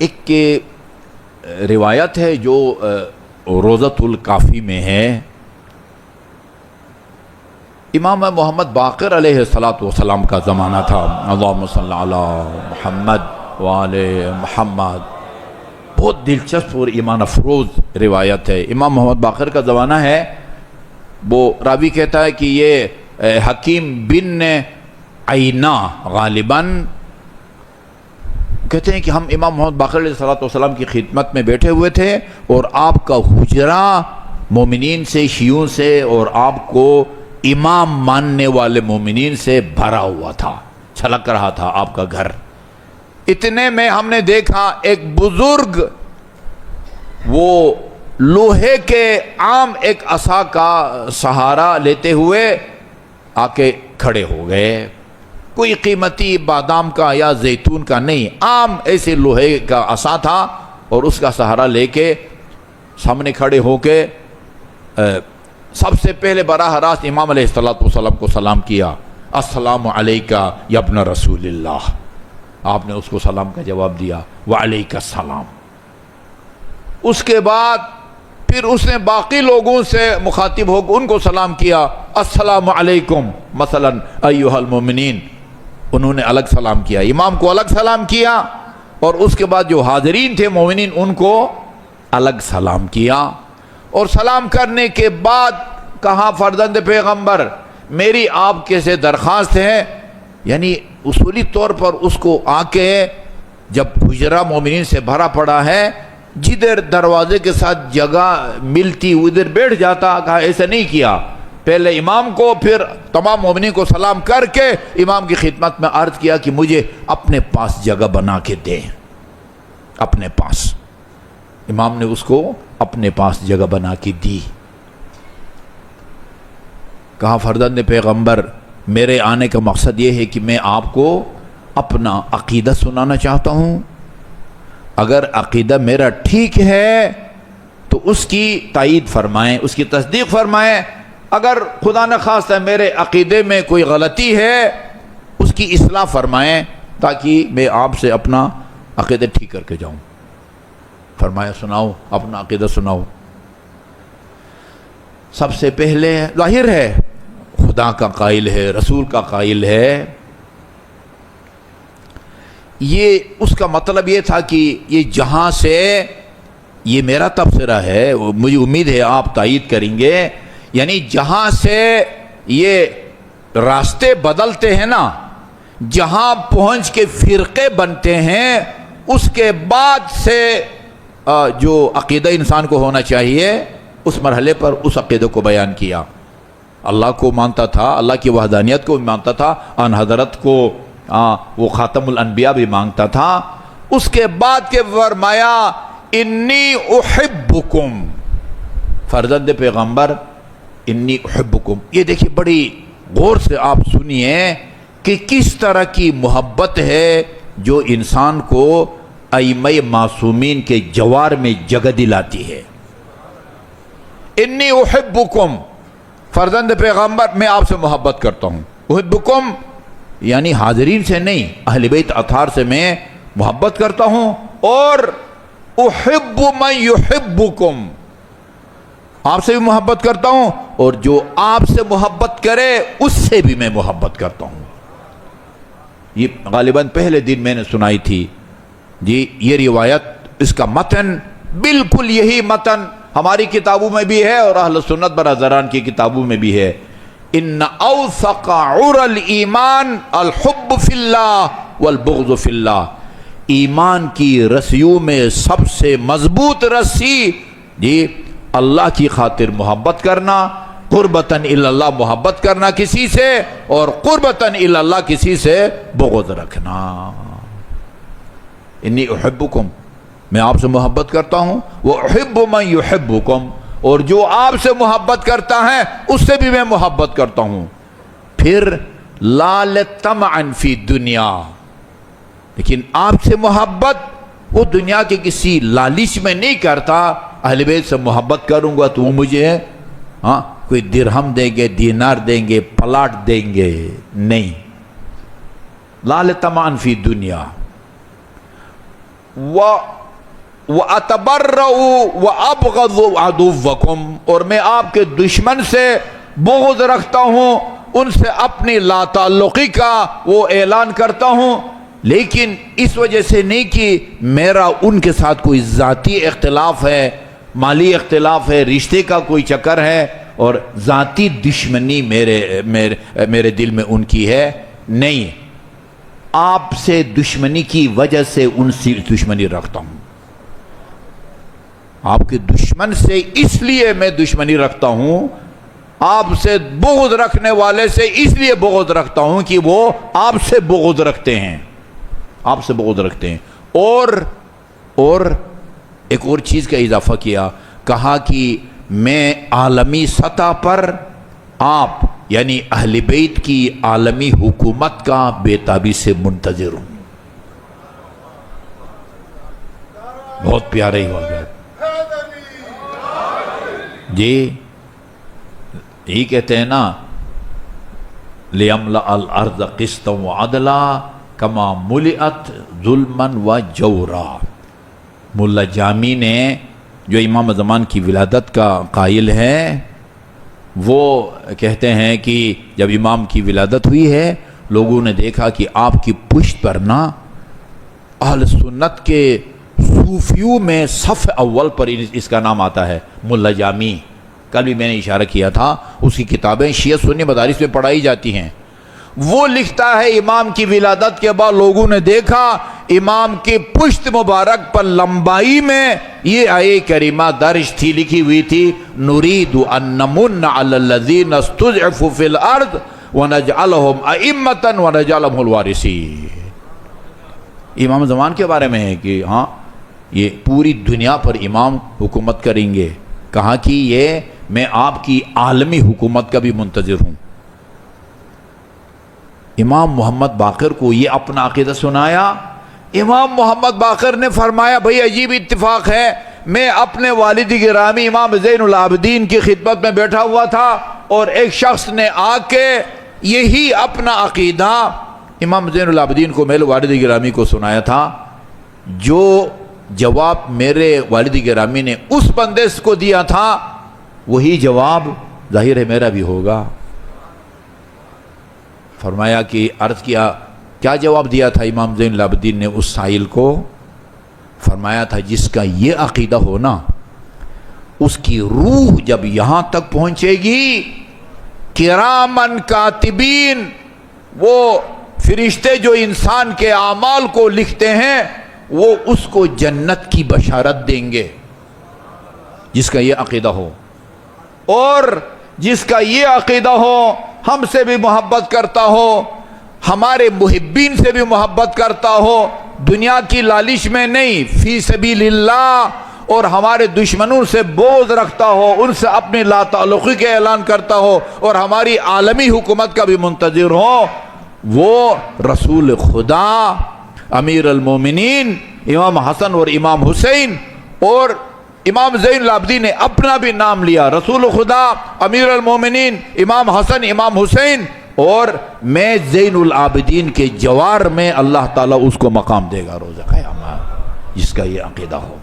ایک روایت ہے جو روضۃ الکافی میں ہے، امام محمد باقر علیہ السلام کا زمانہ تھا، اللہم صلی علی محمد وآل محمد، بہت دلچسپ اور ایمان افروز روایت ہے۔ امام محمد باقر کا زمانہ ہے، وہ راوی کہتا ہے کہ یہ حکیم بن عینا غالباً کہتے ہیں کہ ہم امام محمد باقر علیہ السلام کی خدمت میں بیٹھے ہوئے تھے اور آپ کا حجرہ مومنین سے، شیعوں سے اور آپ کو امام ماننے والے مومنین سے بھرا ہوا تھا، چھلک رہا تھا آپ کا گھر۔ اتنے میں ہم نے دیکھا ایک بزرگ وہ لوہے کے عام ایک عصا کا سہارا لیتے ہوئے آ کے کھڑے ہو گئے، کوئی قیمتی بادام کا یا زیتون کا نہیں، عام ایسے لوہے کا عصا تھا، اور اس کا سہارا لے کے سامنے کھڑے ہو کے سب سے پہلے براہ راست امام علیہ السلام کو سلام کیا، السلام علیکہ یا ابن رسول اللہ۔ آپ نے اس کو سلام کا جواب دیا، وعلیکہ السلام۔ اس کے بعد پھر اس نے باقی لوگوں سے مخاطب ہو کے ان کو سلام کیا، السلام علیکم مثلا ایھا المؤمنین، انہوں نے الگ سلام کیا، امام کو الگ سلام کیا، اور اس کے بعد جو حاضرین تھے مومنین ان کو الگ سلام کیا، اور سلام کرنے کے بعد کہا فرزند پیغمبر میری آپ کے سے درخواست ہے، یعنی اصولی طور پر اس کو آ کے جب حجرہ مومنین سے بھرا پڑا ہے، جدھر دروازے کے ساتھ جگہ ملتی ادھر بیٹھ جاتا، کہا ایسا نہیں کیا، پہلے امام کو پھر تمام مومنین کو سلام کر کے امام کی خدمت میں عرض کیا کہ مجھے اپنے پاس جگہ بنا کے دیں، اپنے پاس۔ امام نے اس کو اپنے پاس جگہ بنا کے دی۔ کہا فرزند پیغمبر میرے آنے کا مقصد یہ ہے کہ میں آپ کو اپنا عقیدہ سنانا چاہتا ہوں، اگر عقیدہ میرا ٹھیک ہے تو اس کی تائید فرمائیں، اس کی تصدیق فرمائیں، اگر خدا نخواستہ میرے عقیدے میں کوئی غلطی ہے اس کی اصلاح فرمائیں تاکہ میں آپ سے اپنا عقیدہ ٹھیک کر کے جاؤں۔ فرمایا سناؤ، اپنا عقیدہ سناؤ۔ سب سے پہلے ظاہر ہے خدا کا قائل ہے، رسول کا قائل ہے، یہ اس کا مطلب یہ تھا کہ یہ جہاں سے، یہ میرا تبصرہ ہے، مجھے امید ہے آپ تائید کریں گے، یعنی جہاں سے یہ راستے بدلتے ہیں نا، جہاں پہنچ کے فرقے بنتے ہیں، اس کے بعد سے جو عقیدہ انسان کو ہونا چاہیے اس مرحلے پر اس عقیدے کو بیان کیا۔ اللہ کو مانتا تھا، اللہ کی وحدانیت کو مانتا تھا، آن حضرت کو وہ خاتم الانبیاء بھی مانگتا تھا۔ اس کے بعد کے فرمایا انی احبکم، فرزند پیغمبر انی احبکم، یہ دیکھیے بڑی غور سے آپ سنیے کہ کس طرح کی محبت ہے جو انسان کو ائمہ معصومین کے جوار میں جگہ دلاتی ہے۔ انی احبکم، فرزند پیغمبر میں آپ سے محبت کرتا ہوں، احبکم یعنی حاضرین سے نہیں، اہل بیت اطہار سے میں محبت کرتا ہوں، اور احب من یحبکم، آپ سے بھی محبت کرتا ہوں، اور جو آپ سے محبت کرے اس سے بھی میں محبت کرتا ہوں۔ یہ غالباً پہلے دن میں نے سنائی تھی جی، یہ روایت، اس کا متن بالکل یہی متن ہماری کتابوں میں بھی ہے اور اہل سنت برادران کی کتابوں میں بھی ہے۔ ان اوثق عر الایمان الحب فی اللہ والبغض فی اللہ، ایمان کی رسیوں میں سب سے مضبوط رسی جی اللہ کی خاطر محبت کرنا، قربتاً الی اللہ محبت کرنا کسی سے، اور قربتاً الی اللہ کسی سے بغض رکھنا۔ انی احبکم، میں آپ سے محبت کرتا ہوں، وَأُحِبُّ مَن يُحِبُّكُمْ، اور جو آپ سے محبت کرتا ہے اس سے بھی میں محبت کرتا ہوں۔ پھر لا لطمعا فی دنیا، لیکن آپ سے محبت وہ دنیا کے کسی لالچ میں نہیں کرتا، اہل بیت سے محبت کروں گا تو وہ مجھے کوئی درہم دیں گے، دینار دیں گے، پلاٹ دیں گے، نہیں، لا لطمعا فی دنیا۔ وَأَتَبَرَّأُ وَأَبْغَضُ عَدُوَّكُمْ، اور میں آپ کے دشمن سے بغض رکھتا ہوں، ان سے اپنی لا تعلقی کا وہ اعلان کرتا ہوں، لیکن اس وجہ سے نہیں کہ میرا ان کے ساتھ کوئی ذاتی اختلاف ہے، مالی اختلاف ہے، رشتے کا کوئی چکر ہے اور ذاتی دشمنی میرے دل میں ان کی ہے، نہیں، آپ سے دشمنی کی وجہ سے ان سے دشمنی رکھتا ہوں، آپ کے دشمن سے اس لیے میں دشمنی رکھتا ہوں، آپ سے بغض رکھنے والے سے اس لیے بغض رکھتا ہوں کہ وہ آپ سے بغض رکھتے ہیں، آپ سے بغض رکھتے ہیں۔ اور ایک اور چیز کا اضافہ کیا، کہا کہ میں عالمی سطح پر آپ یعنی اہل بیت کی عالمی حکومت کا بے تابی سے منتظر ہوں۔ بہت پیارے ہی واقعہ جی، یہی کہتے ہیں نا، لِيَمْلَأَ الْأَرْضَ قِسْطًا وَعَدْلًا كَمَا مُلِئَتْ ظُلْمًا وَجَوْرًا۔ ملا جامی نے، جو امام زمان کی ولادت کا قائل ہے، وہ کہتے ہیں کہ جب امام کی ولادت ہوئی ہے، لوگوں نے دیکھا کہ آپ کی پشت پر نا اہل سنت کے صوفیوں میں صف اول پر اس کا نام آتا ہے، ملا جامی۔ کل بھی میں نے اشارہ کیا تھا، اس کی کتابیں شیعہ سنی مدارس میں پڑھائی جاتی ہیں۔ وہ لکھتا ہے امام کی ولادت کے بعد لوگوں نے دیکھا امام کی پشت مبارک پر لمبائی میں یہ آیے کریمہ درج تھی، لکھی ہوئی تھی، نُرِيدُ أَن نَّمُنَّ عَلَى الَّذِينَ اسْتُضْعِفُوا فِي الْأَرْضِ وَنَجْعَلَهُمْ أَئِمَّةً وَنَجْعَلَهُمُ الْوَارِثِينَ۔ امام زمان کے بارے میں ہے کہ ہاں یہ پوری دنیا پر امام حکومت کریں گے، کہا کہ یہ میں آپ کی عالمی حکومت کا بھی منتظر ہوں۔ امام محمد باقر کو یہ اپنا عقیدہ سنایا، امام محمد باقر نے فرمایا بھئی عجیب اتفاق ہے، میں اپنے والد گرامی امام زین العابدین کی خدمت میں بیٹھا ہوا تھا اور ایک شخص نے آ کے یہی اپنا عقیدہ امام زین العابدین کو، میرے والد گرامی کو سنایا تھا۔ جو جواب میرے والد گرامی نے اس بندے کو دیا تھا، وہی جواب ظاہر ہے میرا بھی ہوگا۔ فرمایا کہ عرض کیا کیا جواب دیا تھا امام زین العابدین نے اس سائل کو؟ فرمایا تھا جس کا یہ عقیدہ ہو نا، اس کی روح جب یہاں تک پہنچے گی، کرامن کاتبین، وہ فرشتے جو انسان کے اعمال کو لکھتے ہیں، وہ اس کو جنت کی بشارت دیں گے، جس کا یہ عقیدہ ہو۔ اور جس کا یہ عقیدہ ہو، ہم سے بھی محبت کرتا ہو، ہمارے محبین سے بھی محبت کرتا ہو، دنیا کی لالچ میں نہیں، فی سبیل اللہ، اور ہمارے دشمنوں سے بغض رکھتا ہو، ان سے اپنی لا تعلقی کے اعلان کرتا ہو، اور ہماری عالمی حکومت کا بھی منتظر ہو، وہ رسول خدا امیر المومنین امام حسن اور امام حسین، اور امام زین العابدین نے اپنا بھی نام لیا، رسول خدا امیر المومنین امام حسن امام حسین، اور میں زین العابدین کے جوار میں اللہ تعالیٰ اس کو مقام دے گا روزہ قیامت، جس کا یہ عقیدہ ہو۔